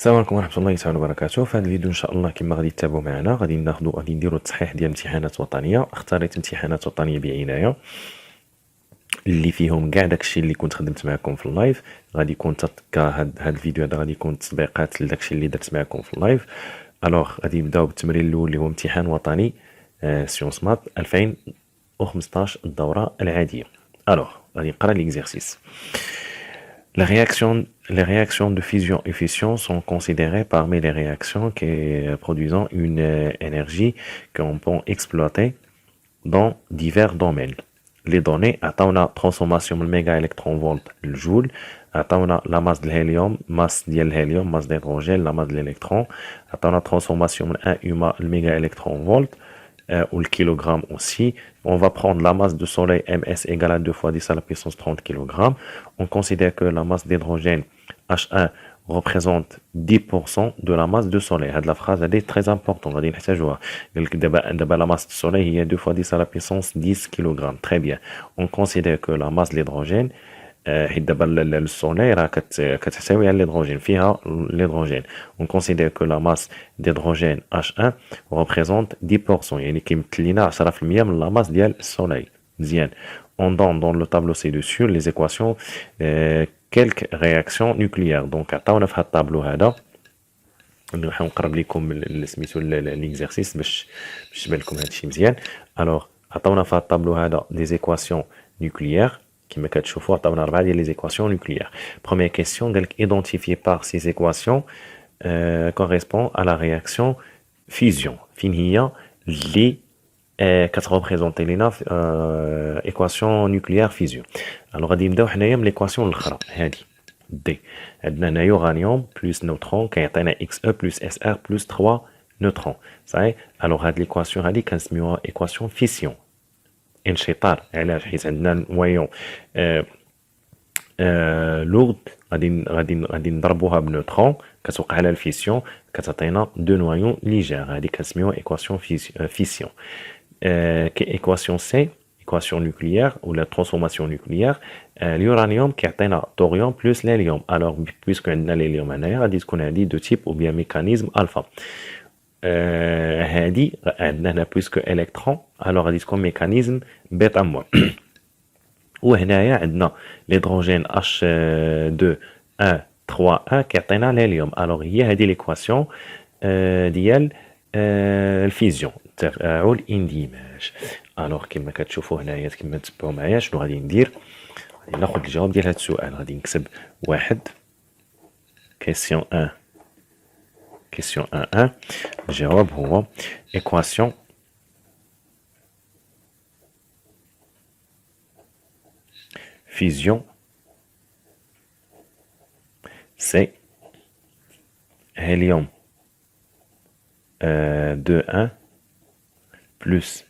السلام عليكم ورحمة الله تعالى وبركاته. في هذا الفيديو إن شاء الله كما غادي تتابعوا معنا غادي نديروا التصحيح ديال امتحانات وطنية. اختاريت امتحانات وطنية بعناية اللي فيهم كاع داكشي اللي كنت خدمت معكم في اللايف. غادي يكون هاد الفيديو هذا غادي يكون تطبيقات لداكشي اللي درت معكم في اللايف. الوغ غادي نبداو بالتمرين الاول اللي هو امتحان وطني سيونس مات 2015 الدورة العادية. الوغ غادي نقرا ليكزيرسيس. Les réactions de fusion et fission sont considérées parmi les réactions qui produisent une énergie qu'on peut exploiter dans divers domaines. Les données عطاونا transformation من méga électron volt للجول، عطاونا la masse de l'hélium، masse ديال الهيليوم، masse d'hydrogène، la masse de l'électron، عطاونا transformation من 1 UMA le méga électron volt ou le kilogramme aussi. On va prendre la masse de soleil ms égale à 2 fois 10 à la puissance 30 kg. On considère que la masse d'hydrogène H1 représente 10% de la masse de soleil. La phrase elle est très importante. La masse de soleil est 2 fois 10 à la puissance 10 kg. Très bien. On considère que la masse de l'hydrogène le soleil كتحتوي على l'hydrogène فيها l'hydrogène. On considère que la masse d'hydrogène H1 représente 10%, يعني كيمثل لنا 10% من la masse ديال الsoleil. مزيان. On donne dans le tableau ci-dessus les équations quelques réactions nucléaires. Donc عطاونا في هذا الطابلو هذا نحاول نقرب لكم سميتو ليكزيرسيس باش تبان لكم هادشي مزيان. الوغ عطاونا في هذا الطابلو هذا des équations nucléaires. كما كتشوفوا عطاونا 4 ديال les équations nucléaires. Première question, قالك identifié par ces équations correspond à la réaction fusion. فين هي اللي كتريبريزونتي لينا équation nucléaire fusion. alors غادي نبداو حنايا من l'équation الاخرى هذه دي. عندنا هنا يورانيوم بلس نوترون كيعطينا اكس او بلس اس ار بلس 3 نوترون صحيح. alors هاد l'équation هذه كنسميوها équation fission. انشطار علاش؟ حيت عندنا نويون لورد غادي نضربوها بنوترون كتوقع على الفيسيون كتعطينا دو نويون ليجير. هذه كنسميوها ايكواسيون فيسيون. كايكواسيون سي ايكواسيون نوكليير ولا ترانسفورماسيون نوكليير. اليورانيوم كيعطينا ثوريوم بلس ليليوم. الوغ بويسكو عندنا ليليوم هنايا غادي تكون هذه دو تيب او بيان ميكانيزم الفا. هذه عندنا هنا بويسكو الكترون الوغ غادي تكون ميكانيزم بيتا موان. وهنايا عندنا l'hydrogène H2 3 كيعطينا الهيليوم. الوغ هي هذه ليكواسيون ديال الفيزيون التفاعل الاندماج. الوغ كما كتشوفوا هنايا كما تتبعوا معايا شنو غادي ندير. غادي ناخذ الجواب ديال هذا السؤال. غادي نكتب واحد كيسيون 1 كيسيون 1. الجواب هو équation fusion c'est hélium 2 plus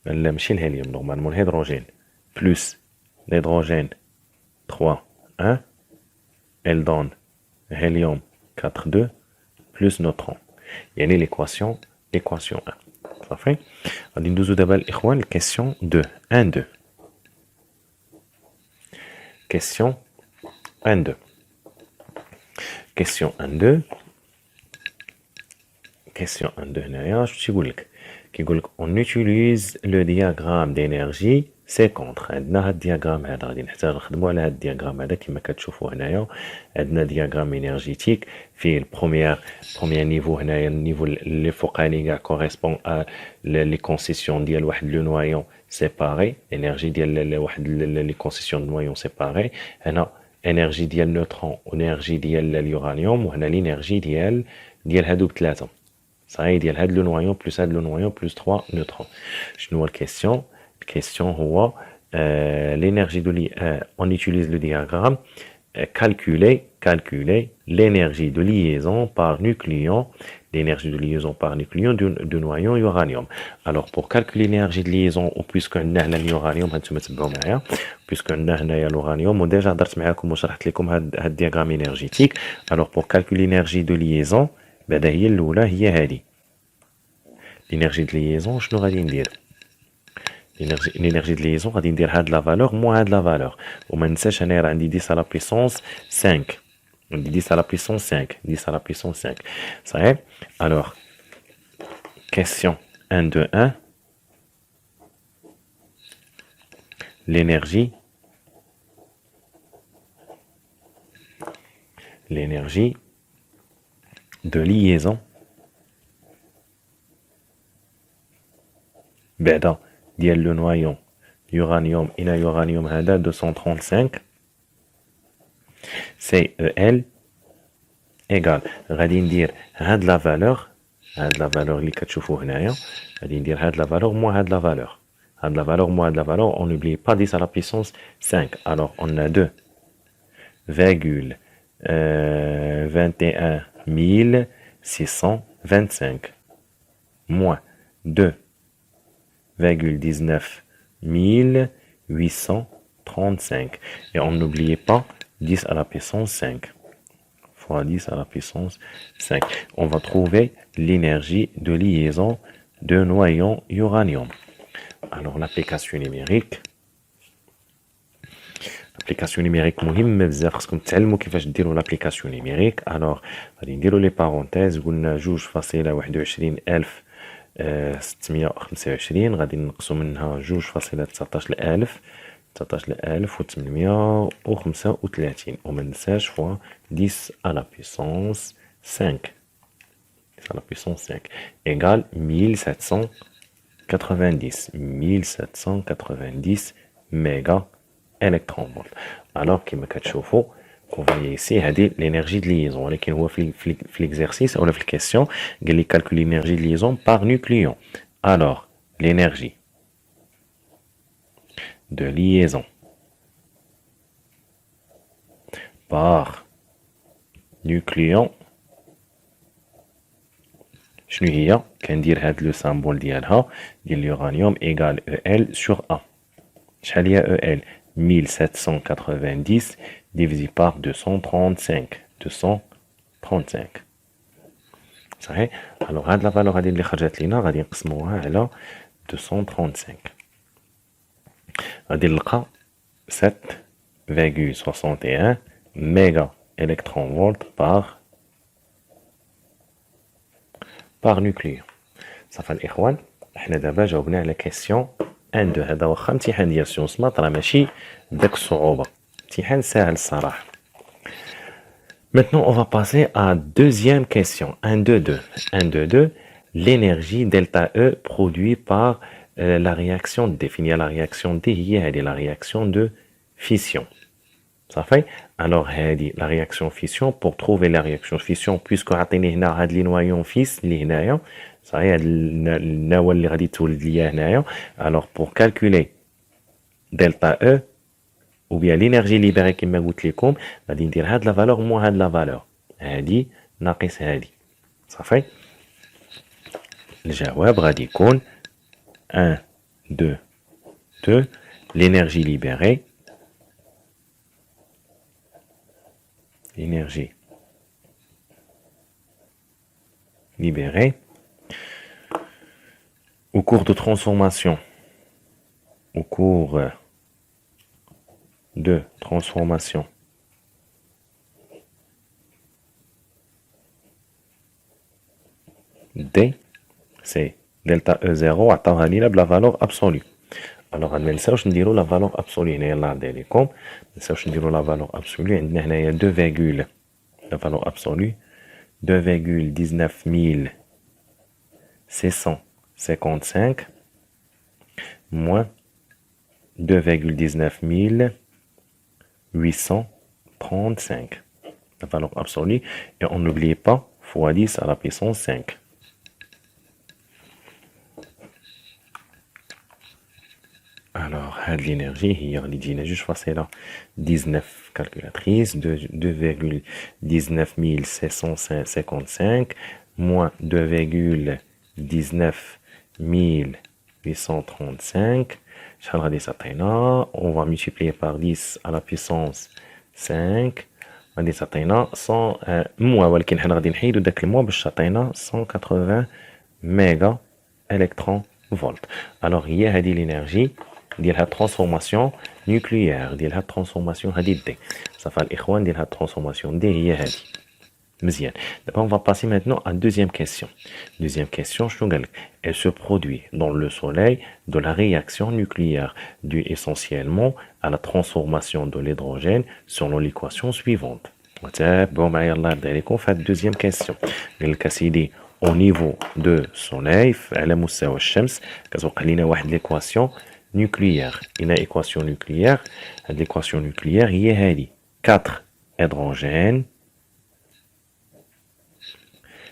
لا ماشي الهيليوم نورمالمون الهيدروجين plus l'hydrogène 3 elle donne hélium 4 plus neutron يعني l'équation 1 صافي. غادي ندوزو دابا الاخوان الكيسيون 2 Question 1-2. Question 1-2. Question 1-2 هنايا شنو تيقول لك؟ كيقول لك on utilise le diagramme d'énergie C contre. عندنا هاد الدياغرام هذا غادي نحتاج نخدمو على هاد الدياغرام هذا كما كتشوفوا هنايا. عندنا دياغرام انرجيتيك فيه البروميير نيفو هنايا النيفو اللي فوقاني كاع كوريسبون لي كونسيسيون ديال واحد لو نوايون سيباري. انرجي ديال واحد لي كونسيسيون نوايون سيباري. هنا انرجي ديال نوترون وانرجي ديال اليورانيوم وهنا لينرجي ديال هادو بثلاثه صحيح ديال هاد لو نوايون بلس هاد لو نوايون بلس 3 نوترون. شنو هو الكيسيون؟ الكيسيون هو l'énergie de on utilise le diagramme calculer l'énergie de liaison par nucléon, l'énergie de liaison par nucléon de noyau uranium. Alors pour calculer l'énergie de liaison puisque on a l'uranium هانتوما تبعوا معايا puisque on a هنايا l'uranium وديجا درت معاكم وشرحت لكم هاد الدياغرام énergétique. Alors pour calculer l'énergie de liaison بعدا هي الاولى هي هذه l'énergie de liaison. شنو غادي ندير؟ l'énergie de liaison غادي ندير هاد لا فالور مو هاد لا فالور وما ننساش هنايا راه عندي 10 على بيسونس 5 On dit 10 à la puissance 5. 10 à la puissance 5. Ça y est? Alors, question 1 de 1. L'énergie de liaison بعدا ديال le noyau uranium إلى uranium هذا 235 CEL égal غادي ندير هاد لا فالور اللي كتشوفوا هنايا غادي ندير هاد لا فالور موا هاد لا فالور moins de la valeur, on n'oublie pas 10 à la puissance 5. Alors, on a 2,21 625 moins 2,19 835. Et on n'oublie pas 10 à la puissance 5 fois 10 à la puissance 5. On va trouver l'énergie de liaison de noyau uranium. Alors, l'application numérique مهمة بزاف خصكم تعلموا كيفاش ديروا l'application numérique. Alors, غادي نديروا لي بارونتيز قلنا 2,21,625 غادي نقصوا منها 2,19,835 وما ننساش فوا 10 à la puissance 5 égale 1790 méga électronvolts. Alors كما كتشوفوا on voit ici هذه l'énergie de liaison ولكن هو في l'exercice ولا في الكيسيون قال لي calcule l'énergie de liaison par nucléon. Alors l'énergie de liaison par nucléon شنو هي؟ كندير هاد لو سامبول ديالها ديال اليورانيوم ايغال EL sur A. شحال هي EL؟ 1790 divisé par 235 صحيح؟ الوغ هاد لا فالور هادي اللي خرجت لينا غادي نقسموها على 235 غادي نلقى 7,61 méga électronvolts par nucléon. صافي الاخوان احنا دابا جاوبنا على كيسيون 1 2. هذا واخا امتحان ديال سيونس مات راه ماشي بداك الصعوبه، امتحان ساهل الصراحه. Maintenant on va passer à deuxième question 1 2 2 l'énergie delta E produit par la réaction D. Définir la réaction D هي هذه la réaction de fission. صافي. Alors هذه la réaction fission. Pour trouver la réaction fission puisque عطيني هنا هاد لي نوايون فيس اللي هنايا صحيح هاد النواه اللي غادي تولد ليا هنايا. Alors pour calculer delta E ou bien l'énergie libérée كما قلت لكم غادي ندير هاد لا فالور موا هاد لا فالور هادي ناقص هادي صافي. الجواب غادي يكون 1 2 2 l'énergie libérée au cours de transformation D c'est delta E0 عطاوها لينا بلا فالور ابسولي. الوغ ما نساوش نديرو لا فالور ابسولي هنا يلاه عندي ليكم ما نساوش نديرو لا فالور ابسولي. عندنا هنايا 2 لا فالور ابسولي 2,19655 moins 2,19835 la valeur absolue et on n'oublie pas fois 10 à la puissance 5. Alors, l'énergie, il y a juste facile 19 calculatrices, 2,19 755 moins 2,19 835. On va multiplier par 10 à la puissance 5. غادي تعطينا 100 موا ولكن حنا غادي نحيدو داك الموا باش تعطينا 180 ميجا الكترون فولت. الوغ هي هذه الانرجي ديالها transformation nucléaire ديالها transformation هادي دي صافي الاخوان ديالها transformation دي هي هادي مزيان. دابا on va passer maintenant à deuxième question. Deuxième question, شنو قالك؟ Elle se produit dans le soleil de la réaction nucléaire due essentiellement à la transformation de l'hydrogène selon l'équation suivante. تابعوا معايا الله يرضي عليكم في هاد deuxième question. قالك اسيدي au niveau de soleil على مستوى الشمس كتوقع لينا واحد ليكواسيون nucléaire. إلى équation nucléaire. هاد l'équation nucléaire هي هادي 4 hydrogènes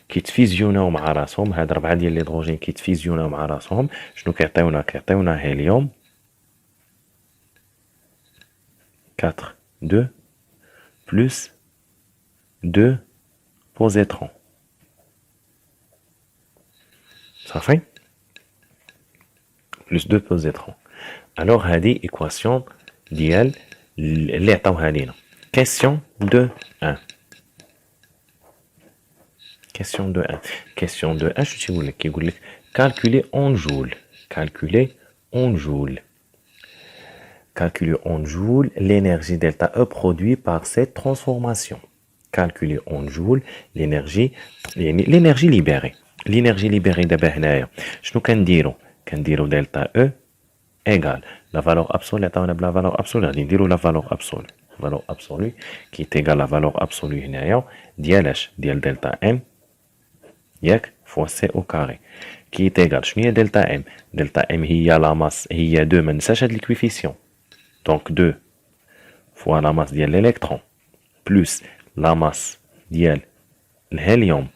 كيتفيزيوناو مع راسهم. هاد 4 ديال الهيدروجين كيتفيزيوناو مع راسهم. شنو كيعطيونا هيليوم 4 2 plus 2 positron. صافي plus 2 positron. alors هادي équation ديال اللي عطاوها لينا. question de 1. question de 1. question de 1 شنو تيقول لك؟ كيقول لك calculer en joule. calculer en joule. calculer en joule l'énergie delta E produite par cette transformation. calculer en joule l'énergie l'énergie libérée. l'énergie libérée دابا هنايا شنو كنديرو delta E égale la valeur absolue عطاونا بلا valeur absolue غادي نديرو la valeur absolue. valeur absolue qui est égale la valeur absolue هنايا ديال اش؟ ديال delta M ياك فوا سي او كاري كي تيغال شنو هي دلتا ام؟ دلتا ام هي لا ماس هي 2 ما ننساش هاد الكويفيسيون دونك 2 فوا لا ماس ديال الالكترون بلس لا ماس ديال الهيليوم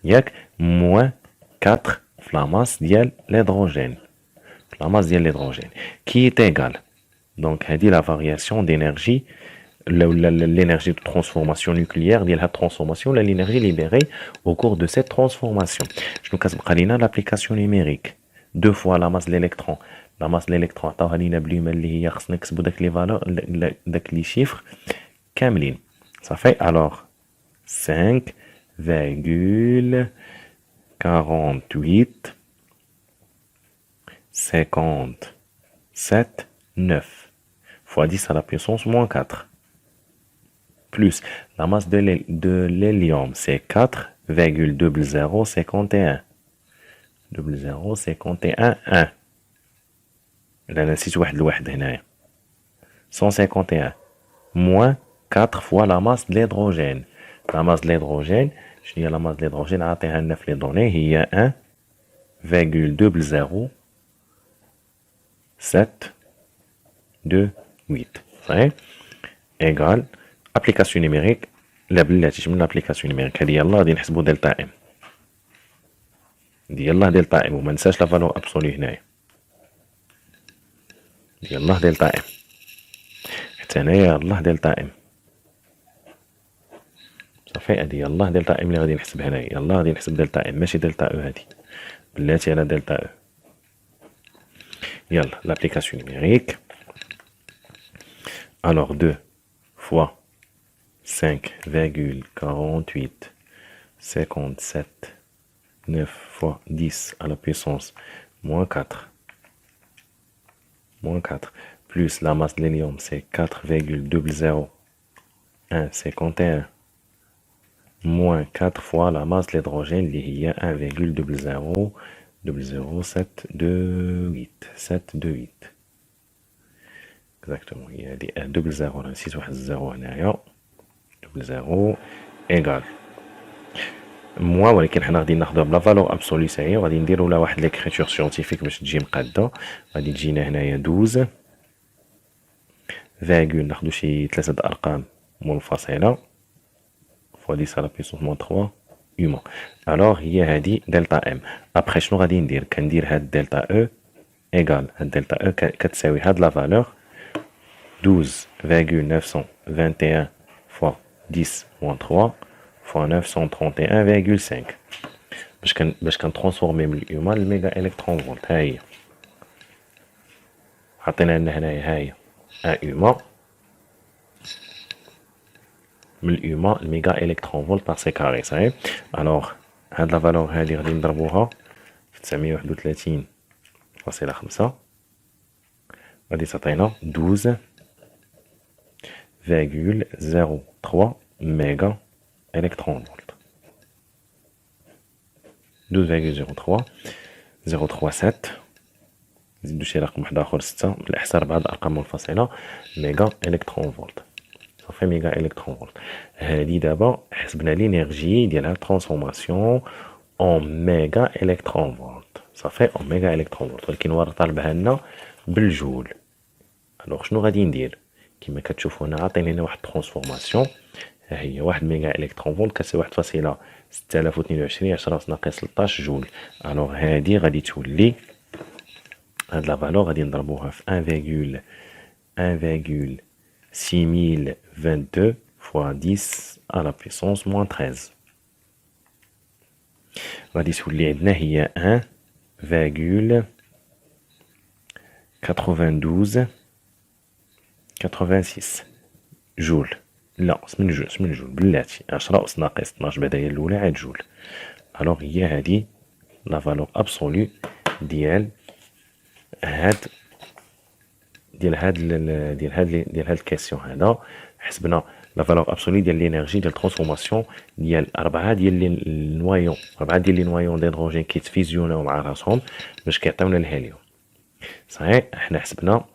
ياك موان 4 في لا ماس ديال الهيدروجين لا ماس ديال الهيدروجين كي تيغال دونك هادي لا فارياسيون دينيرجي l'énergie de transformation nucléaire ديال هاد transformation ولا l'énergie libérée au cours de cette transformation. شنو كتبقى لينا l'application numérique 2 fois la masse de l'électron. la masse de l'électron عطاوها لينا بليمه اللي هي خصنا نكتبو داك لي فالور داك لي شيفر كاملين صافي. alors 5,48 57 9 fois 10 à la puissance moins 4 plus la masse de l'hélium, c'est 4,0051. 0051 1. Là, نسيت واحد الواحد هنايا. 151 moins 4 fois la masse de l'hydrogène. La masse de l'hydrogène, شنو هي la masse de l'hydrogène عطيها لنا في لي دوني هي 1,072 صحيح égal application numérique لا بلاتيش من l'application numérique هادي يلاه غادي نحسبو دلتا ام يلاه دلتا ام وما ننساش لا فالور ابسولي هنايا يلاه دلتا ام حتى هنايا يلاه دلتا ام صافي هادي يلاه دلتا ام اللي غادي نحسب هنايا يلاه غادي نحسب دلتا ام ماشي دلتا او هادي بلاتي على دلتا او. يلا l'application numérique alors 2 fois 5,48 57 9 fois 10 à la puissance moins 4 plus la masse de l'hélium c'est 4,0051 moins 4 fois la masse de l'hydrogène اللي هي 1,00728 exactement هي هادي 00 انا نسيت واحد الزيرو هنايا 0 égal موا ولكن حنا غادي ناخدوها بلا فالور ابسولي ساهي وغادي نديرو لها واحد ليكريتور سيونتيفيك باش تجي مقاده. غادي تجينا هنايا 12 فاغول ناخدو شي 3 ارقام منفصله فوا 10 على بيسونس موان 3 هما. الوغ هي هادي دلتا ام. ابخي شنو غادي ندير؟ كندير هاد دلتا او ايغال هاد دلتا او كتساوي هاد لا فالور 12,921 fois 10 moins 3 fois 931,5 باش كنترانسفورمي من اليوما للميغا الكترون فولت. ها هي عطينا لنا هنايا ها هي ان يوما من اليوما الميغا الكترون فولت بار سي كاري صحيح. الوغ هاد لا فالور هادي غادي نضربوها في 931.5 غادي تعطينا 12,03 ميجا إلكترون فولت. 12,03 037 نزيدو شي رقم واحد اخر 6 بالاحصاء بعض الارقام منفصله ميجا الكترون فولت. صافي ميجا الكترون فولت. هادي دابا حسبنا لينيرجي ديالها ترانسفورماسيون اون ميجا الكترون فولت. صافي اون ميجا الكترون فولت، ولكن هو طالبها لنا بالجول. الوغ شنو غادي ندير؟ كما كتشوفوا هنا عاطيني هنا واحد ترانسفورماسيون، ها هي 1 ميجا الكترون فولت كتساوي 1.6022 10 ناقص 13 جول. الوغ هادي غادي تولي هاد لا فالور غادي نضربوها في 1,6022 fois 10 à la puissance moins 13. غادي تولي عندنا هي 1,9286 جول. لا 8 جول بلاتي 10 أس ناقص 12 بعدا هي الأولى عاد جول. الوغ هي هادي لا فالور أبسولو ديال هاد الكيسيون هذا. حسبنا لا فالور ابسولي ديال لينيرجي ديال ترانسفورماسيون ديال 4 ديال النوايون، 4 ديال لي نوايون ديدروجين كيتفيزيوناو مع راسهم باش كيعطيونا الهيليوم. صحيح حنا حسبنا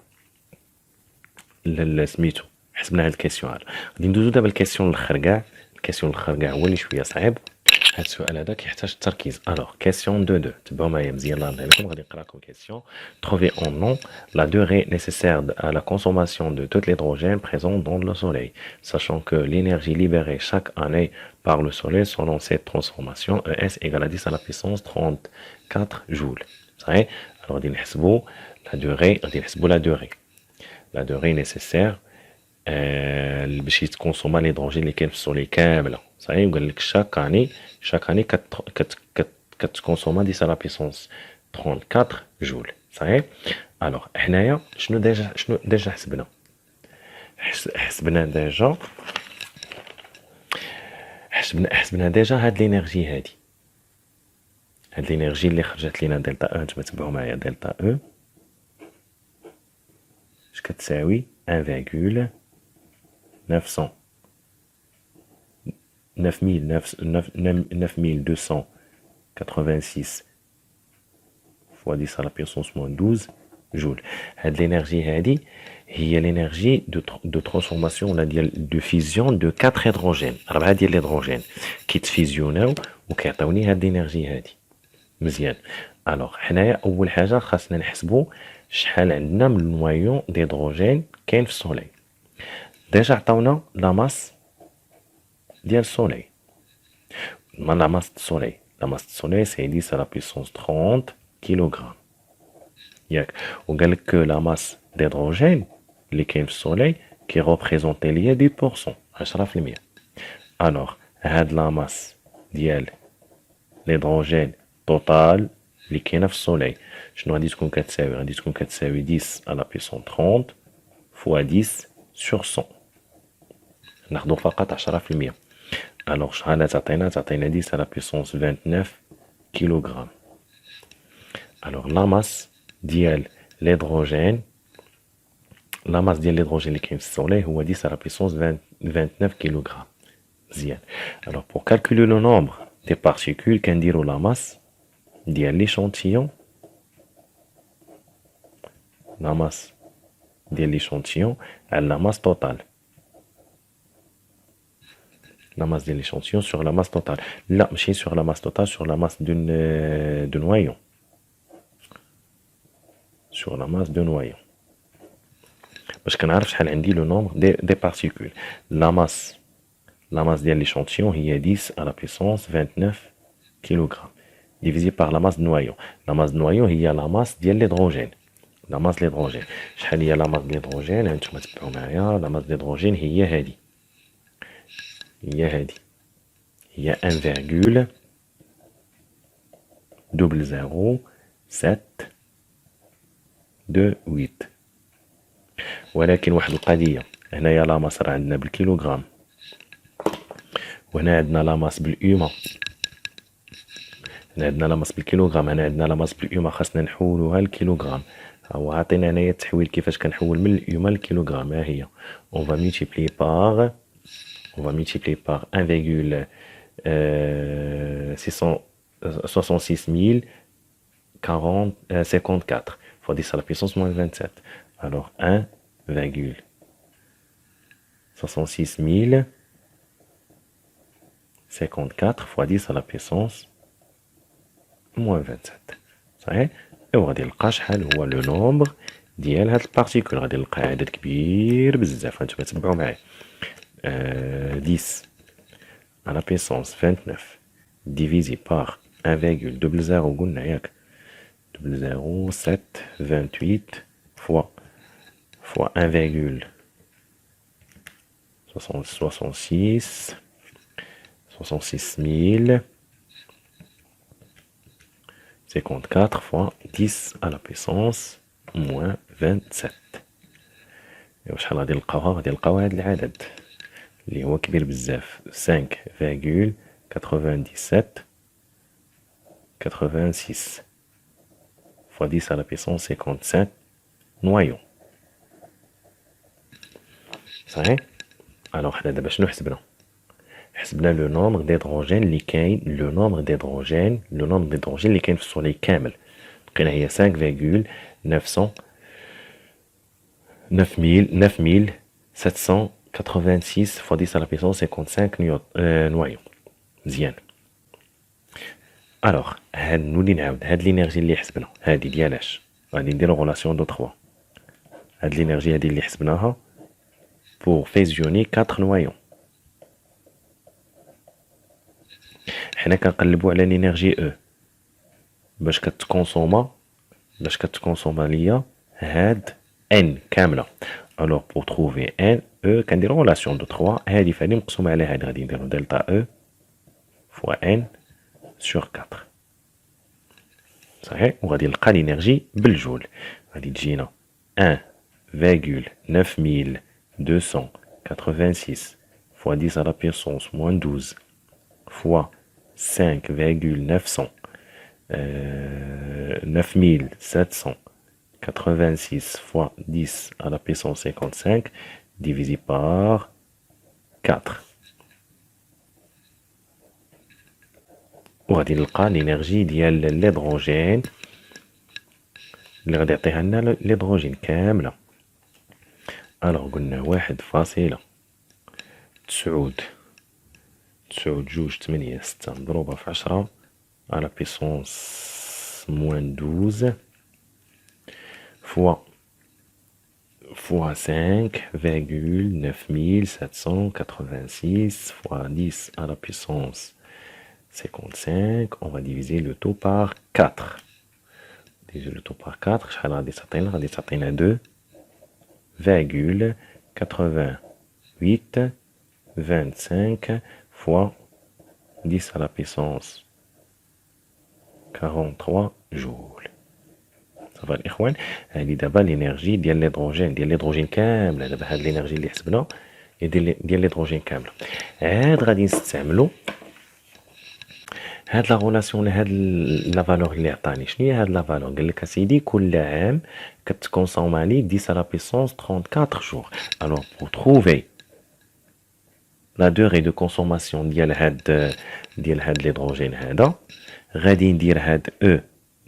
سميتو، حسبنا هاد الكيسيون هذا. غادي ندوزو دابا الكيسيون الاخر كاع. الكيسيون الاخر كاع هو اللي شويه صعيب. هاد السؤال هذا كيحتاج التركيز. الوغ كيسيون 2 تبعوا معايا مزيان الله يرضي عليكم. غادي نقرا لكم كيسيون. Trouver en nom la durée nécessaire à la consommation de tout l'hydrogène présent dans le soleil, sachant que l'énergie libérée chaque année par le soleil selon cette transformation ES égale à 10 à la puissance 34 joules. صحيح. alors غادي نحسبوا la durée nécessaire باش يتكونسوما ليدروجين اللي كاين في السولي كامله. صحيح. وقال لك شاك اني كتكونسوما 10 على بيسونس 34 جول. صحيح. الوغ حنايا شنو ديجا حسبنا ديجا هاد لينيرجي هاد لينيرجي اللي خرجت لينا دلتا او. نتوما تبعوا معايا دلتا او اش كتساوي 9286 fois 10 à la puissance moins 12 جول. هاد l'énergie هادي هي l'énergie de transformation ولا ديال de fusion de 4 هيدروجين، 4 ديال الهيدروجين كيتفيزيوناو وكيعطيوني هاد l'énergie هادي. مزيان. الوغ حنايا اول حاجه خاصنا نحسبوا شحال عندنا من نوايون ديدروجين كاين في السولي. ديجا عطاونا لا ماس ديال السولي. لا ماس السولي سي 10 على بيسونس 30 كيلوغرام ياك. وقال لك لا ماس ديدروجين اللي كاين في السولي كي ريبريزونتي ليا 10% 10%. الوغ هاد لا ماس ديال الهيدروجين توتال اللي كاينه في السولي شنو غادي تكون كتساوي؟ غادي تكون كتساوي 10 على بيسون 30 فوا 10 sur 100. ناخدو فقط 10%. الوغ شحال تعطينا 10 على بيسونس 29 كيلوغرام. الوغ لا ماس ديال الهيدروجين اللي كاين في السولي هو 10 على بيسونس 29 كيلوغرام. مزيان. الوغ بور كالكولي لو نومبر دي بارتيكول كنديرو لا ماس ديال ليشونتيون. لا ماس ديال ليشونتيون على لا ماس توتال. La masse de l'échantillon sur la masse totale. Là, ماشي sur la masse totale, sur la masse de noyau. Sur la masse de noyau. باش كنعرف شحال عندي le nombre des particules. La masse ديال l'échantillon هي 10 à la puissance 29 kg divisé par la masse de noyau. La masse de noyau هي la masse ديال l'hydrogène. La masse de l'hydrogène. شحال هي la masse de l'hydrogène؟ هانتوما تبعوا معايا. La masse de l'hydrogène هي هادي. هي 1,00728. ولكن واحد القضية، هنايا لا ماس راه عندنا بالكيلوغرام، وهنا عندنا لا ماس بالأوما. هنا عندنا لا ماس بالكيلوغرام، هنا عندنا لا ماس بالأوما، خاصنا نحولوها للكيلوغرام. هو عطينا هنايا التحويل كيفاش كنحول من اليوم للكيلوغرام. ها هي on va multiplier par 1,666 054 fois 10 à la puissance moins 27. Alors 1,66 054 fois 10 à la puissance moins 27. صحيح؟ وغادي نلقى شحال هو لو نومبر ديال هاد البارتيكول. غادي نلقى عدد كبير بزاف. هانتوما تبعوا معايا. 10 à la puissance 29 divisé par 1,00 قلنا ياك 0,0728 fois 1,66 054 fois 10 à la puissance moins 27. وشحال غادي نلقاوها؟ غادي نلقاو هاد العدد اللي هو كبير بزاف 5,9786 fois 10 à la puissance 55 noyaux. صحيح؟ الوغ حنا دابا شنو حسبنا؟ حسبنا لو نومبر ديدروجين اللي كاين، لو نومبر ديدروجين اللي كاين في السولي كامل. لقينا هي 9786 fois 10 à la puissance 55 نوايو. مزيان. الوغ هاد نولي نعاود هاد لينيرجي اللي حسبنا هادي ديالاش غادي نديرو غولاسيون دو 3. هاد لينيرجي هادي اللي حسبناها pour fusionner 4 noyaux. حنا كنقلبوا على لينيرجي او باش كتكونسوما ليا هاد ان كامله. الوغ pour trouver ان او كنديرو غولاسيون دو 3. هادي فهادي مقسومه على هادي غادي نديرو دلتا او فوا ان سور 4. صحيح؟ وغادي نلقى لينيرجي بالجول. غادي تجينا 1,9286 fois 10 à la puissance moins 12 fois 9786 fois 10 à la puissance 55 divisé par 4. وغادي نلقى لينيرجي ديال الهيدروجين اللي غادي يعطيها لنا الهيدروجين كامله. الوغ قلنا 1,996 مضروبه في 10 على بيسونس موان 12 فوا 5,9786 fois 10 à la puissance 55. On va diviser le tout par 4. Diviser le tout par 4. شحال غادي تعطينا؟ غادي تعطينا 2,8825 fois 10 à la puissance 43 جول. صافا الاخوان، هذه دابا الانرجي ديال الهيدروجين كامله. دابا هاد الانرجي اللي حسبنا هي ديال الهيدروجين كامله. عاد غادي نستعملو هاد لا غولاسيون، هاد لا فالور اللي عطاني. شنو هي هاد لا فالور؟ قال لك اسيدي كل عام كتكونسوما لي 10 على بيسونس 34 جور. الوغ بور تروفي لا دوغي دو كونسوماسيون ديال هاد الهيدروجين هذا، غادي ندير هاد او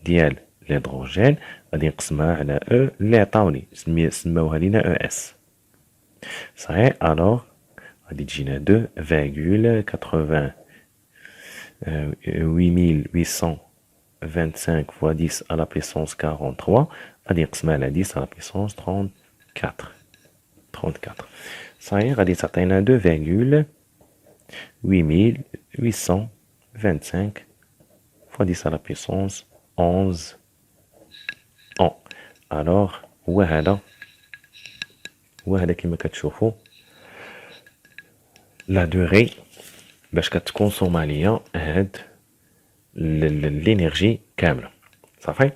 ديال الهيدروجين غادي نقسمها على او اللي عطاوني سماوها لينا او اس. صحيح؟ الوغ غادي تجينا 2,8825 fois 10 à la puissance 43 غادي نقسمها على 10 à la puissance 34. صحيح؟ غادي تعطينا 2,8825 fois 10 à la puissance 11 ans. الوغ هو هذا كما كتشوفوا لا دوغي باش كتكونسوما ليا هاد الانرجي كامله. صافي.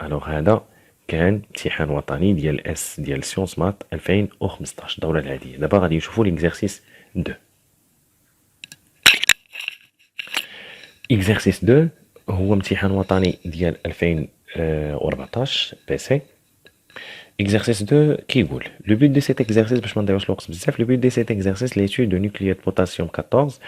الوغ هذا كان امتحان وطني ديال اس ديال سيونس مات 2015 الدوره العاديه. دابا غادي نشوفوا ليكزارسيس 2. اكزارسيس 2 هو امتحان وطني ديال 2014 بي سي. Exercice 2, Kigoul. Le but de cet exercice, le but de cet exercice, l'étude de nucléaire de potassium 14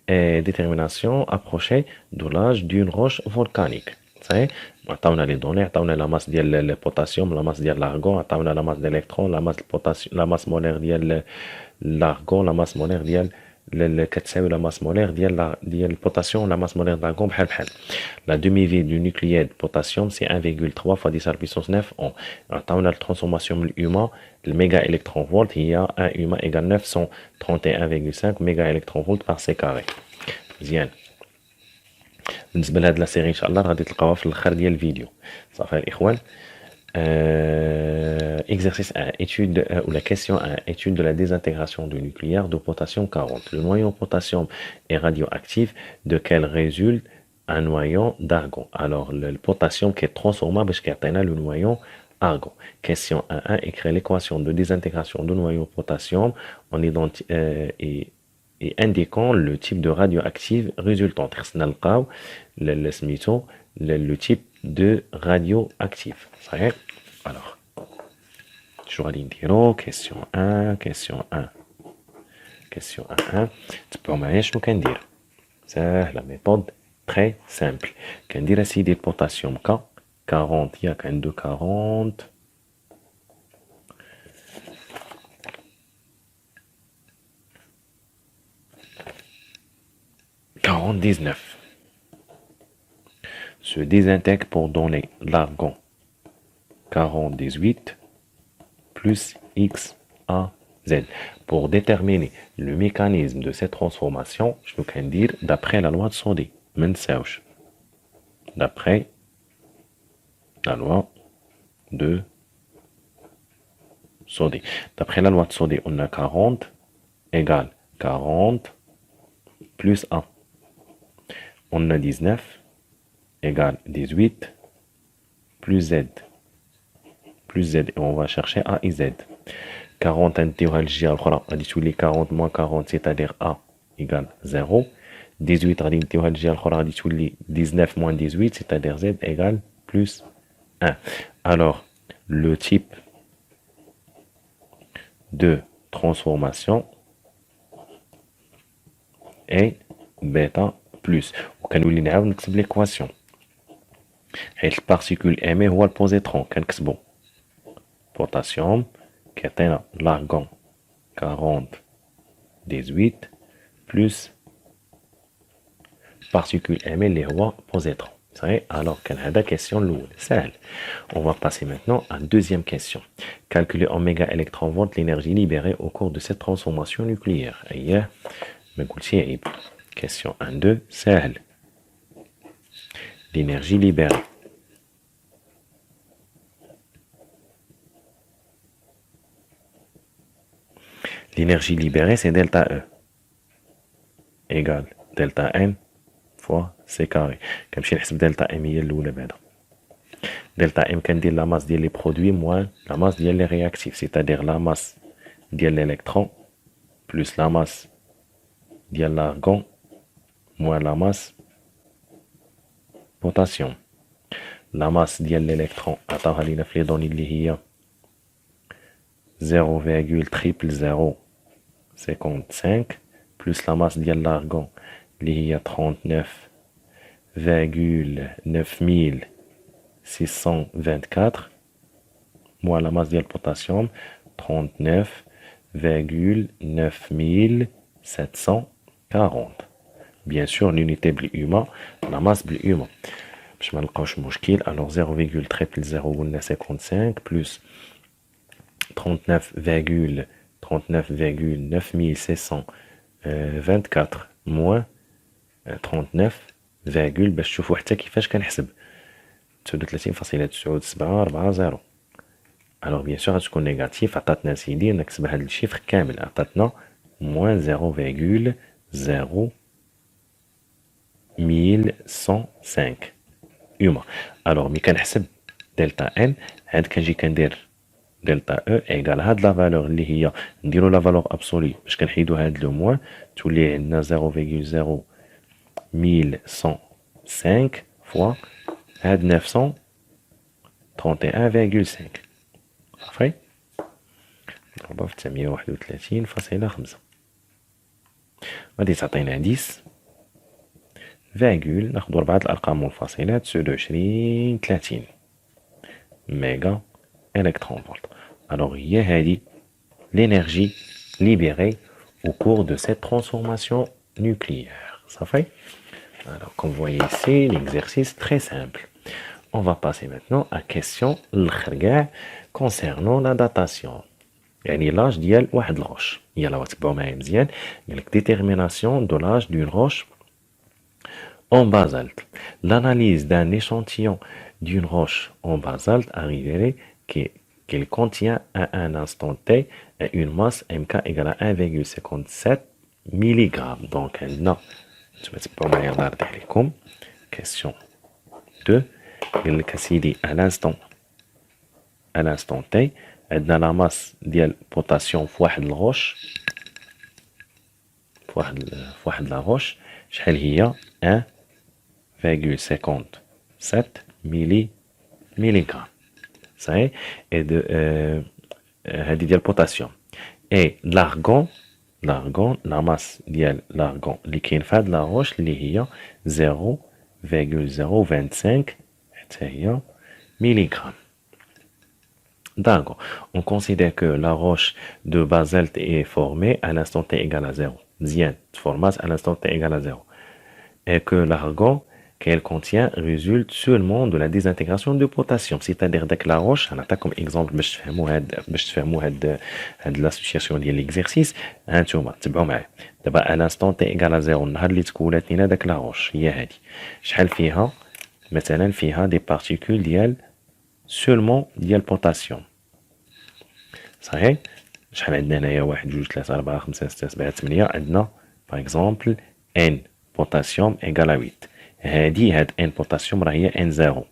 et détermination approchée de l'âge d'une roche volcanique. C'est, on a les données, on a la masse de potassium, la masse de l'argon, on a la masse d'électrons, la masse de potassium, la masse molaire de l'argon, la masse molaire de كتساوي la masse molaire ديال البوتاسيوم la masse molaire d'argon بحال بحال. La demi-vie du nucléaire de potassium c'est 1,3 fois 10 à la puissance 9 ohm. عطاونا الترانسفورماسيون من الهما الميجا الكترون فولت هي 1 هما égale 931,5 méga électron volt par c carré. مزيان. بالنسبه لهاد لا سيري ان شاء الله غادي تلقاوها في الاخر ديال الفيديو. صافي الاخوان. Exercice 1, étude, ou la question 1, étude de la désintégration du nucléaire de potassium 40. Le noyau potassium est radioactif, de quel résulte un noyau d'argon. Alors, le potassium qui est transformable, parce qu'il y a le noyau argon. Question 1.1, écrire l'équation de désintégration du noyau potassium en et indiquant le type de radioactif résultant. Le type de radioactif. Alors, je vais dire question 1, question 1. Question 1. Tu peux me dire, c'est la méthode très simple. Quand dire acide de potassium K, 40, il y a qu'un de 40. Se désintègre pour donner l'argon 48 plus X, A, Z. Pour déterminer le mécanisme de cette transformation, je peux dire d'après la loi de Sodé. D'après la loi de Sodé. D'après la loi de Sodé, on a 40 égale 40 plus 1. On a 19 égale 18 plus Z. Plus Z. Et on va chercher A et Z. 40 intégral 40 moins 40, c'est-à-dire A égale 0. 18 intégral 19 moins 18, c'est-à-dire Z égale plus 1. Alors, le type de transformation est bêta plus. وكنولي نعاود نكتب l'équation. حيت البارتيكول M هو البوزيترون كنكتبو potassium qui atteint l'argon 40 18 plus particule M اللي هو positron. Alors, quelle est la question lourde? On va passer maintenant à la deuxième question. Calculer en méga électron-volt l'énergie libérée au cours de cette transformation nucléaire. Question 1-2, c'est l'énergie libérée. L'énergie libérée, c'est delta E égale delta N fois C carré. Comme si je delta M est le delta M can dire la masse des produits moins la masse des réactifs, c'est-à-dire la masse de l'électron plus la masse de l'argon moins la masse potassium. La masse de l'électron à les données اللي هي 0,00055 plus la masse de l'argon اللي هي 39,9624 moins la masse de potassium 39,9740. Bien sûr, l'unité بالhumain, la masse بالhumain. باش ما نلقاوش مشكل. Alors 0,00055 plus 39,9624 moins 39 باش تشوفوا حتى كيفاش كنحسب 39.97440. alors bien sûr غتكون نيجاتيف عطاتنا سيدي نكتب هذا الشيفر كامل عطاتنا moins 0,0105 هما. alors ملي كنحسب دلتا ان عاد كنجي كندير دلتا او ايغال هاد لا فالور اللي هي نديرو لا فالور ابسولي باش كنحيدو هاد لو موان تولي عندنا 0,0105 فوا هاد 931,5. صافي نضربها في 931.5 غادي تعطينا 10 فاغول ناخدو 4 الأرقام منفصلات سود 20 30 ميغا électron volt. Alors, il y a l'énergie libérée au cours de cette transformation nucléaire. Ça fait? Alors, comme vous voyez ici, l'exercice très simple. On va passer maintenant à question concernant la datation. يعني l'âge ديال واحد الروش. يلا تبعوا معايا مزيان. Détermination de l'âge d'une roche en basalte. L'analyse d'un échantillon d'une roche en basalte arriverait qu'elle contient à un instant T une masse MK égale à 1,57 mg. Donc, question 2. À l'instant T, عندنا la masse ديال potassium في واحد الروش في واحد لا روش شحال هي 1,57 ملغ صحيح et de هذه ديال potassium et l'argon la masse ديال l'argon اللي كاين في هاد لا روش اللي هي 0,025 حتى هي ملغ. D'accord. On considère que la roche de basalte est formée à l'instant T égale à 0. Bien, formation à l'instant T égale à 0. Et que l'argon qu'elle contient résulte seulement de la désintégration de potassium. C'est-à-dire que la roche, on a comme exemple, باش تفهموا هاد l'association ديال l'exercice. هانتوما تبعوا معايا. دابا à l'instant T égale à 0 النهار اللي تكونت لينا داك لا روش هي هادي. شحال فيها؟ مثلا فيها des particules ديال seulement ديال potassium. صحيح شحال عندنا هنايا 1 2 3 4 5 6 7 8 عندنا باغ اكزومبل ان بوتاسيوم ايكال 8 هاد ان بوتاسيوم راه هي ان 0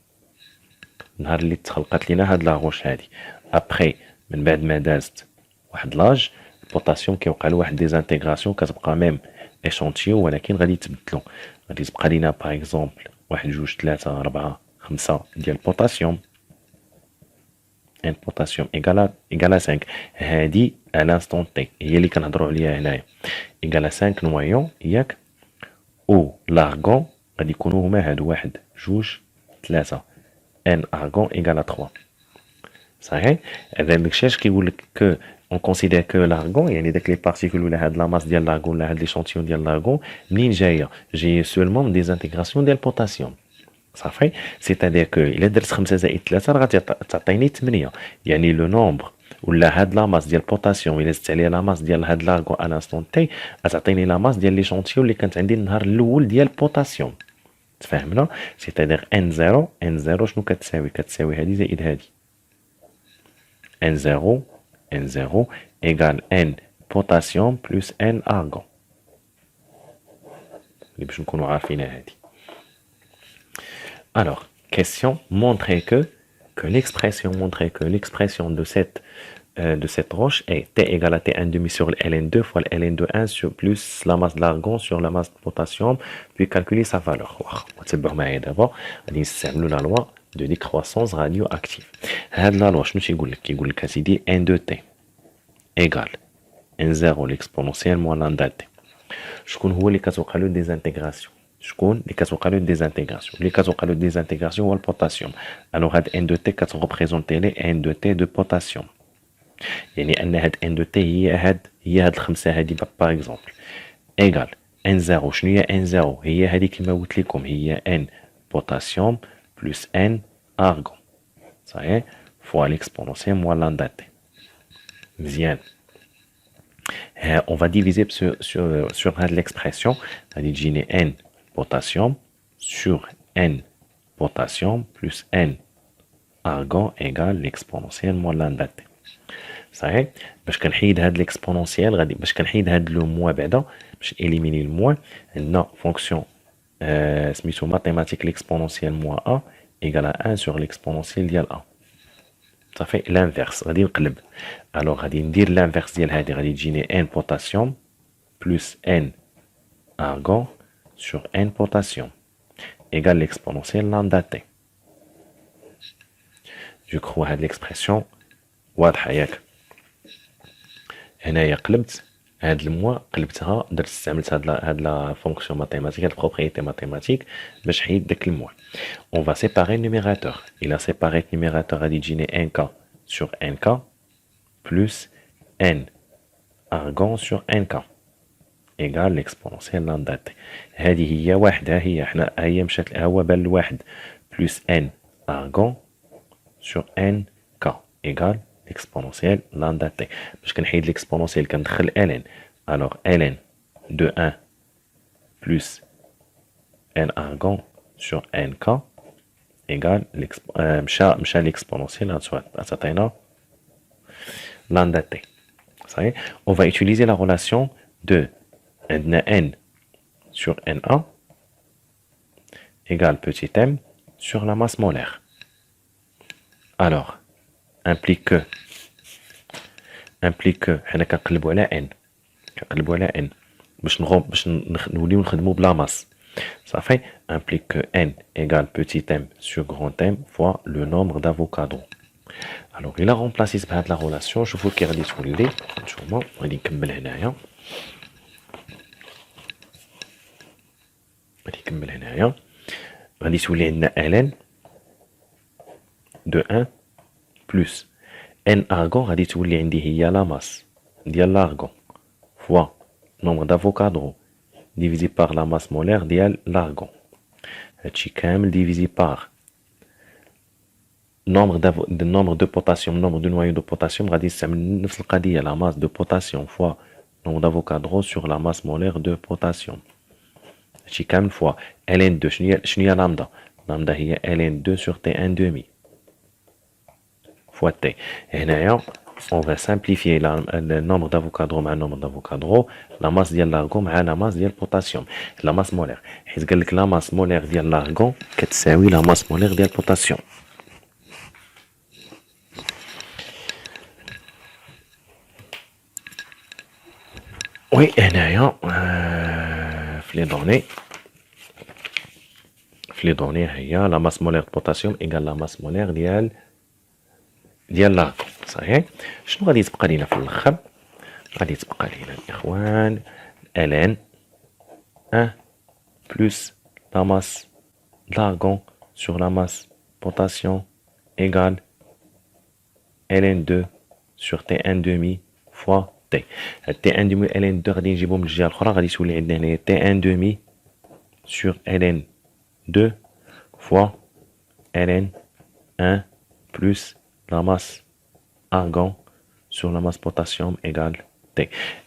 النهار اللي تخلقات لينا هاد لا روش هادي ابري من بعد ما دازت واحد لاج البوتاسيوم كيوقع له واحد ديزانتيغراسيون كتبقى ميم اشونتيو ولكن غادي يتبدلو غادي تبقى لينا باغ اكزومبل 1 2 3 4 5 ديال البوتاسيوم ان بوتاسيوم ايكال 5 هادي à l'instant T هي اللي كنهضروا عليها هنايا ايكال 5 نويون ياك او لارغون غادي يكونوا هما هادو 1 2 3 ان ارغون ايكال 3 صحيح هذا داكشي اش كيقول لك كو on considère que l'argon يعني داك لي بارتيكول ولا هاد لا ماس ديال l'argon ولا هاد ليشونتيون ديال l'argon منين جايه سولمون ديزانتيغراسيون ديال البوتاسيوم صافي سيتادير كو الا درت 5 زائد 3 راه غتعطيني 8 يعني لو نومبر ولا هاد لا ماس ديال البوتاسيوم الا زدت عليها لا ماس ديال هاد لارغو ان انستون تي غتعطيني لا ماس ديال ليشونتيون اللي كانت عندي النهار الاول ديال البوتاسيوم تفهمنا سيتادير ان 0 شنو كتساوي هادي زائد هادي ان 0 ايكال ان بوتاسيوم بلس ان ارغون اللي باش نكونوا عارفينها هادي. Alors, question, montrer que l'expression de cette roche est T égale à T1 demi sur le Ln2 fois le Ln2 1 sur plus la masse de l'argon sur la masse de potassium, puis calculer sa valeur. D'abord, on utilise la loi de décroissance radioactive. Cette la loi, je me suis dit N de T égale N0 l'exponentielle moins lambda T. Je connais les cas où des intégrations. شكون اللي كتوقع له ديزانتيغراسيون اللي كتوقع له ديزانتيغراسيون هو البوتاسيوم الوغ هاد ان دو تي كتغوبريزونتي لي ان دو تي دو بوتاسيوم يعني ان هاد ان دو تي هي هاد الخمسه هادي باغ اكزومبل ايغال ان زيرو شنو هي ان زيرو هي هادي كيما قلت لكم هي ان بوتاسيوم بلس ان ارغون صحيح فوا ليكسبونونسيال موان لامدا تي مزيان on va diviser sur l'expression غادي تجيني n potassium sur n potassium plus n argon égale l'exponentielle moins lambda t صحيح باش كنحيد هاد l'exponentielle غادي باش كنحيد هاد لو موا بعدا باش éliminer الموا عندنا fonction سميتو mathématique l'exponentielle moins a égale à 1 sur l'exponentielle ديال a صافي l'inverse غادي نقلب الوغ غادي ندير l'inverse ديال هادي غادي تجيني n potassium plus n argon sur n potassium égale l'exponentielle lambda t. Je crois à l'expression واضحة ياك؟ هنايا قلبت هاد الموا قلبتها درت استعملت هاد لا فونكسيون ماتيماتيك هاد البروبريتي ماتيماتيك باش حيد داك الموا. اون فا سيباري النيميراتور. الى سيباريت النيميراتور غادي تجيني ان كا سور ان كا بلس ان ارغون سور ان كا ايكال ليكسبونونسيال لامدا تي. هادي هي واحد، ها هي حنا هي مشات هو بان الواحد بلس ان ارغون سور ان كا ايكال l'exponentielle lambda t. باش كنحيد l'exponentielle كندخل ln. alors ln de 1 plus n argon sur nk égale مشى l'exponentielle عطينا lambda t. Ça y est, on va utiliser la relation de n sur na égale petit m sur la masse molaire. Alors implique que حنا كنقلبوا على n باش نوليو نخدموا بلا ماس صافي. implique que n égale petit m sur grand m fois le nombre d'Avogadro. alors il a remplacé بهاد la relation. شوفوا كي غادي تولي. نتوما غادي نكمل هنايا غادي تولي عندنا ln de 1 plus n argon غادي تولي عندي هي لا ماس ديال l'argon fois nombre d'Avogadro divisé par la masse molaire ديال l'argon. هادشي كامل divisé par nombre de potassium, nombre de noyaux de potassium غادي نستعمل نفس القضية la masse de potassium fois nombre d'Avogadro sur la masse molaire de potassium. هادشي كامل fois ln2. شنو هي لامدا؟ لامدا هي ln2 sur T1 demi fois T. هنايا on va simplifier le nombre d'Avogadro مع nombre d'Avogadro, la masse ديال l'argon مع la masse ديال potassium, la masse molaire. حيت قال لك la masse molaire ديال l'argon كتساوي la masse molaire ديال potassium. وي هنايا في لي دوني هي la masse molaire de potassium égale la masse molaire ديال l'argon. صحيح. شنو غادي تبقى لينا في الاخر؟ غادي تبقى لينا الاخوان ln 1 plus la masse d'argon sur la masse potassium égale ln2 sur T1 demi fois T. T1 demi ln2 غادي نجيبهم من الجهه الاخرى غادي تولي عندنا هنا T1 demi sur ln2 fois ln1 plus la masse argon sur la masse potassium égale T.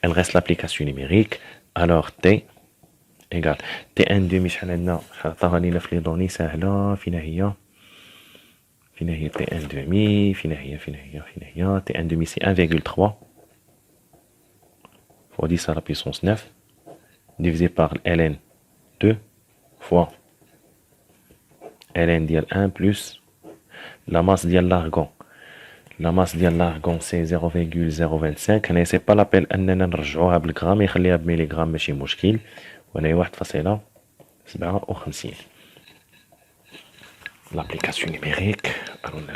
Elle reste l'application numérique. Alors T égale T1 demi شحال عندنا عطاها لينا في لي دوني ساهله. فين هي T1 demi فين هي T1 demi c'est 1,3 fois 10 à la puissance 9 divisé par ln2 fois ln ديال 1 plus la masse ديال l'argon. La masse ديال l'argon c'est 0,025. هنا سي با لابيل اننا نرجعوها بالغرام يخليها بميليغرام ماشي مشكل. وهنا 1,57. L'application numérique, alors la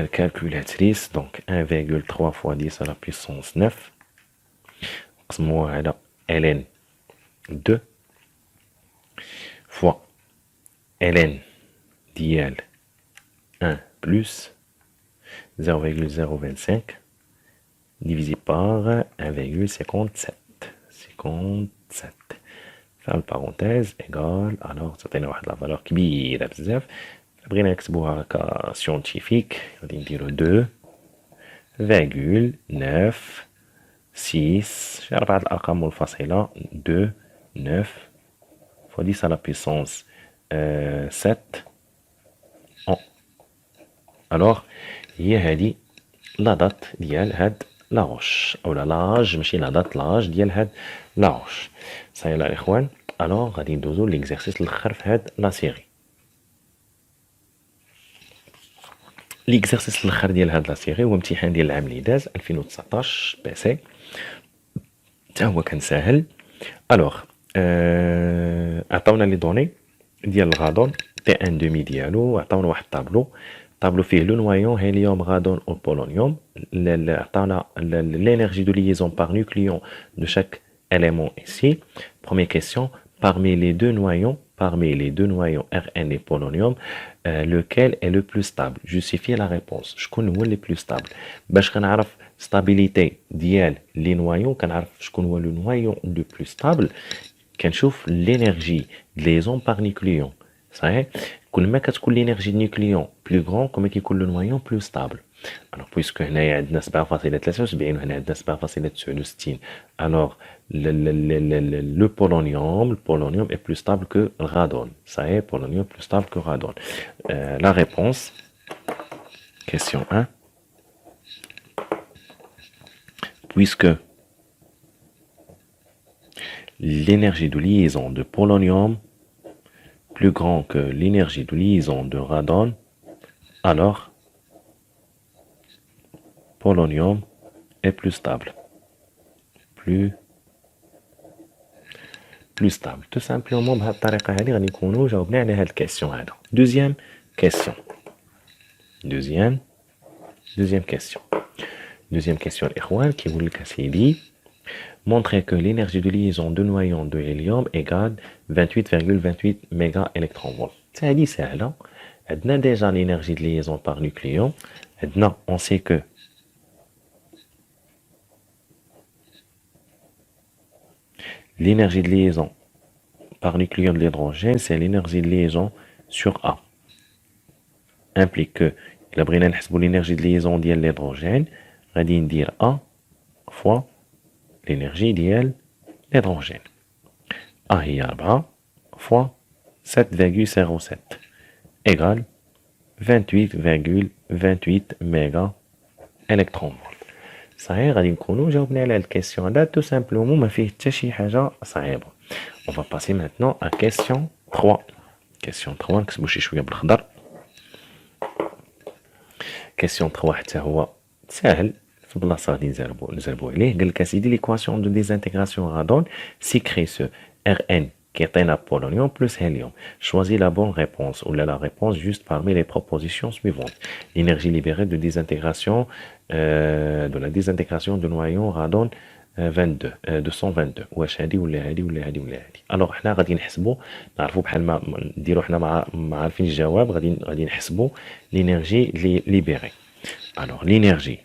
calculatrice. Donc 1,3 fois 10 à la puissance 9 نقسموها على ln 2 fois ln ديال 1 plus 0,025 divisé par 1,57. Ferme parenthèse égale. Alors تعطينا واحد لا فالور كبيره بزاف. بغينا نكتبوها هكا سيونتيفيك غادي نديرو 2,966 شي 4 الارقام منفصله 2,9 fois 10 à la puissance 7. alors هي هادي لا دات ديال هاد لاغوش اولا لاج ماشي لا دات لاج ديال هاد لاغوش. صاي الاخوان. الوغ غادي ندوزو ليكزارسيس الاخر في هاد لا سيري. ليكزارسيس الاخر ديال هاد لا سيري هو امتحان ديال العام اللي داز 2019 بي سي حتى هو كان ساهل. الوغ عطاونا لي دوني ديال الغادون تي ان دومي ديالو. عطاونا واحد الطابلو tableau فيه le noyau hélium, radon ou polonium. عطانا l'énergie de liaison par nucléon de chaque élément ici. Première question, parmi les deux noyaux Rn et polonium, lequel est le plus stable? Justifiez la réponse. شكون هو le plus stable? باش كنعرف stabilité ديال les noyaux, كنعرف شكون هو le noyau le plus stable. كنشوف l'énergie de liaison par nucléon. صحيح؟ كل ما كتكون l'énergie de nucléon plus grand, كل ما كيكون le noyau plus stable. Alors, puisque هنايا عندنا 7.73 وهنا عندنا 7.69, alors le polonium est plus stable que le radon. Ça est, polonium plus stable que radon. La réponse, question 1. Puisque l'énergie de liaison de polonium plus grand que l'énergie de liaison de radon, alors polonium est plus stable. Plus stable. Tout simplement, بهذه الطريقة هذه غادي نكونوا جاوبنا على هذه الكيسيون هذا. Deuxième question. Deuxième question الإخوان كيقول لك سيدي montrer que l'énergie de liaison de noyau de hélium égale 28,28 méga électronvolts. هذه سهلة. عندنا déjà l'énergie de liaison par nucléon. عندنا on sait que l'énergie de liaison par nucléon de l'hydrogène, c'est l'énergie de liaison sur A. Implique que la بغينا نحسبوا l'énergie de liaison ديال l'hydrogène, غادي ندير A fois l'énergie ديال l'hydrogène. A هي 4 fois 7,07 égale 28,28 méga électronvolts. صحيح غادي نكونوا جاوبنا على الكيسيون هذا tout simplement ما فيه حتى شي حاجه صعيبه. On va passer maintenant à question 3. Question 3 نكتبوا شي شويه بالخضر. Question 3 حتى هو سهل في بلاصه غادي نزربوا عليه. قال لك اسيدي ليكواسيون دو ديزانتيغراسيون رادون سي كري سو Rn كيعطينا polonium plus hélium. Choisis la bonne réponse ou la réponse juste parmi les propositions suivantes. L'énergie libérée de désintégration de la désintégration de noyau radon 222 واش هادي ولا هادي ولا هادي ولا هادي. الوغ حنا غادي نحسبوا نعرفوا بحال ما نديروا حنا ما عارفين الجواب غادي نحسبوا l'énergie libérée. Alors l'énergie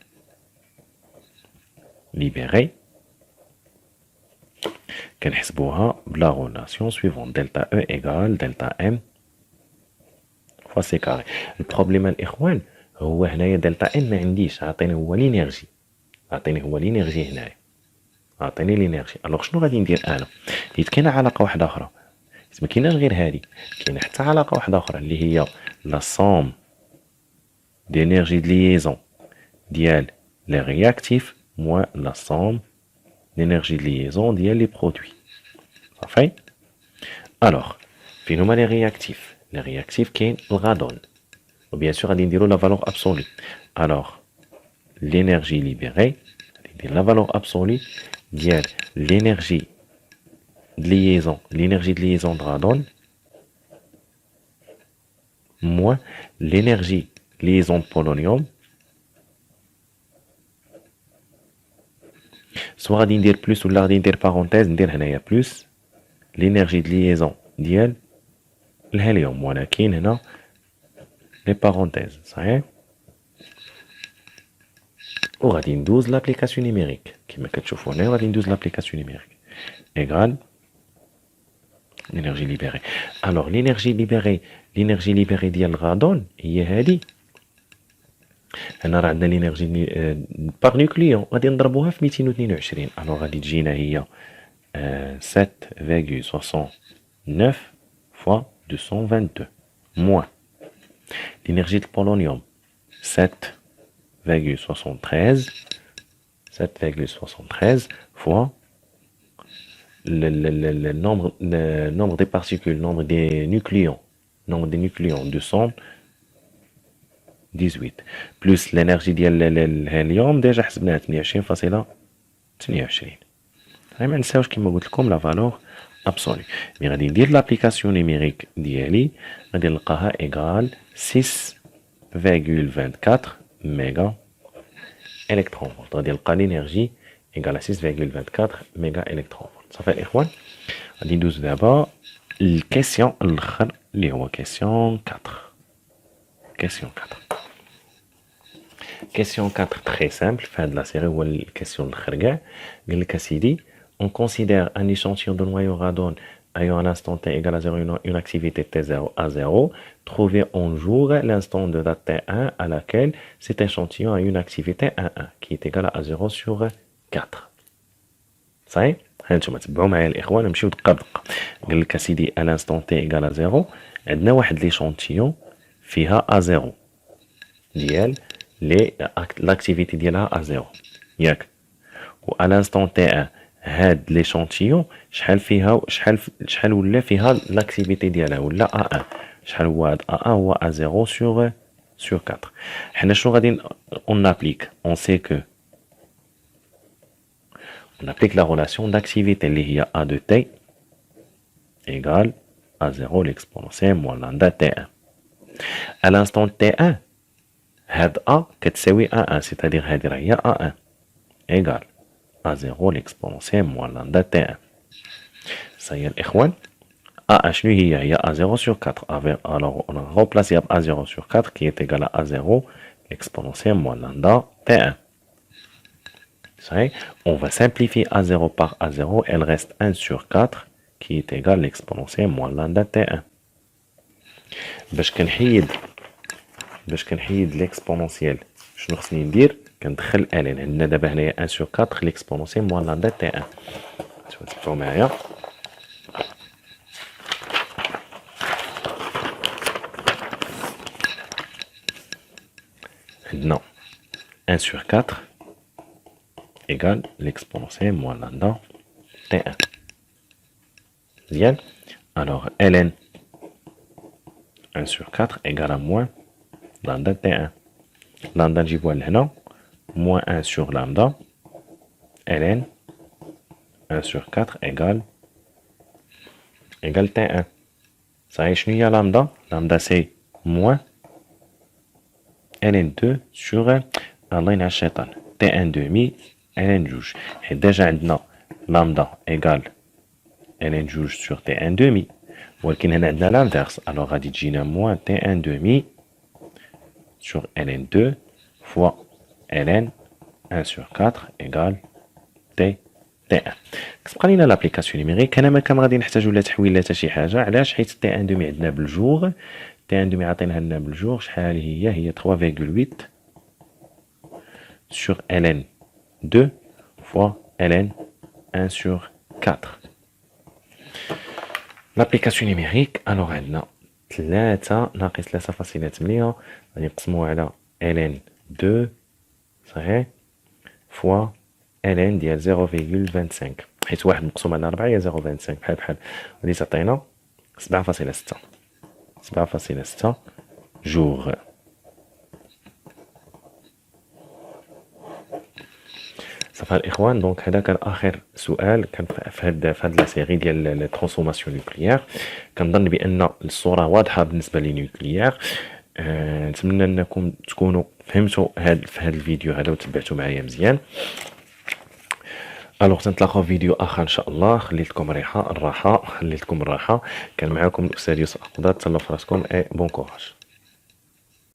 libérée كنحسبوها بلا relation suivante delta E égale delta M fois C carré. البروبليم الإخوان هو هنايا دلتا M ما عنديش عطيني هو l'energie هنايا عطيني l'energie. الوغ شنو غادي ندير أنا؟ حيت كاينة علاقة واحدة أخرى ما كايناش غير هادي كاينة حتى علاقة واحدة أخرى اللي هي لا somme d'énergie de liaison ديال les réactifs moins la somme d'énergie de liaison ديال les produits. صافي. alors فين هما les réactifs كاين الغادون و bien sûr غادي نديرو la valeur absolue. alors l'énergie libérée غادي ندير la valeur absolue ديال l'énergie de liaison de radon moins l'énergie liaison de polonium soit غادي ندير plus ولا غادي ندير parenthèse ندير هنايا plus l'énergie de liaison ديال الهيليوم ولكن هنا لي parenthèses صحيح. وغادي ندوز لابليكاسيون نيميريك كما كتشوفوا هنا غادي ندوز لابليكاسيون نيميريك égal l'énergie libérée. alors l'énergie libérée ديال الغادون هي هذه. هنا راه عندنا l'énergie par nucléon غادي نضربوها في 222. alors غادي تجينا هي 7,69 fois 222 moins l'énergie de polonium 7,73 fois le nombre des particules, nombre des nucléons 218 plus l'énergie ديال الهيليوم ديجا حسبناها 28.28. ما نساوش كما قلت لكم لا فالور ابسولي. مي غادي ندير لابليكاسيون نيميريك ديالي غادي نلقاها ايغال 6 6,24 méga électron volt. غادي نلقى l'énergie égale à 6,24 méga électron volt. صافي الإخوان غادي ندوزو دابا الكيسيون الآخر اللي هو كيسيون 4. كيسيون 4. كيسيون 4 تري سامبل في هاد لا سيري هو الكيسيون الآخر كاع. قال لك أسيدي on considère un échantillon de noyau radon ayant un instant t égal à 0 une activité T0 à 0, trouvez en jour l'instant de date T1 à laquelle cet échantillon a une activité 1,1 qui est égale à 0 sur 4. صحيح؟ هانتوما تبعوا معايا الإخوان نمشيو دقة بدقة. قال لك أسيدي à l'instant T égal à 0 عندنا واحد ليشونتيون فيها A0 ديال l'activité ديالها A0 ياك. و à l'instant T1 هاد ليشونتيون شحال فيها شحال ولا فيها لاكتيفيتي ديالها ولا A1 شحال هو هاد A1 هو A0 sur 4. حنا شنو غادي on applique on sait que on applique la relation d'activité اللي هي A de T égale A0 l'exponentielle moins lambda T1. à l'instant T1 هاد A كتساوي A1 c'est-à-dire هادي راه هي A1 égale A0 l'exponentielle moins lambda T1. Ça y est, الإخوان. A1 شنو هي A0 sur 4. Alors, on a remplacé A0 sur 4 qui est égal à A0 l'exponentielle moins lambda T1. Ça y est, on va simplifier A0 par A0. Elle reste 1 sur 4 qui est égal à l'exponentielle moins lambda T1. باش كنحيد l'exponentielle شنو خصني ندير؟ كندخل ln عندنا دابا هنايا 1 sur 4 l'exponentielle moins lambda T1. تبعوا معايا. عندنا 1 sur 4 égale l'exponentielle moins lambda T1. Bien. Alors ln 1 sur 4 égale à moins lambda T1. Lambda نجيبوها لهنا moins 1 sur lambda ln 1 sur 4 égale T1. Ça y est, شنو هي lambda? Lambda c'est moins ln2 sur الله ينعس الشيطان T1 demi ln جوج. حيت ديجا عندنا lambda égale ln جوج sur T1 demi. ولكن هنا عندنا l'inverse. Alors غادي تجينا moins T1 demi sur ln2 fois ln 1 sur 4 égale T1. كتبقى لينا لابليكاسيون نيميريك. هنا ما كان غادي نحتاجو لا تحويل لا حتى شي حاجه. علاش؟ حيت T1 دومي عندنا بالجوغ. T1 دومي عطيناها لنا بالجوغ. شحال هي 3,8 sur ln 2 fois ln 1 sur 4. لابليكاسيون نيميريك. الوغ عندنا 3 ناقص 3.8 غادي نقسموها على ln 2 صحيح فوا ln ديال 0,25 حيت 1 مقسوم على 4 هي 0,25 بحال غادي تعطينا 7.6 جوغ. صافي الاخوان. دونك هذا كان اخر سؤال كان في هاد لا سيري ديال لي ترانسفورماسيون نوكليير. كنظن بان الصوره واضحه بالنسبه لي نوكليير. نتمنى انكم تكونوا فهمتوا في هذا الفيديو هذا وتبعتوا معايا مزيان. الوغ تنتلاقاو في فيديو اخر ان شاء الله. خليتكم الراحه. كان معكم الاستاذ يوسف أقدار. تهلاو في راسكم اي بون كوراج.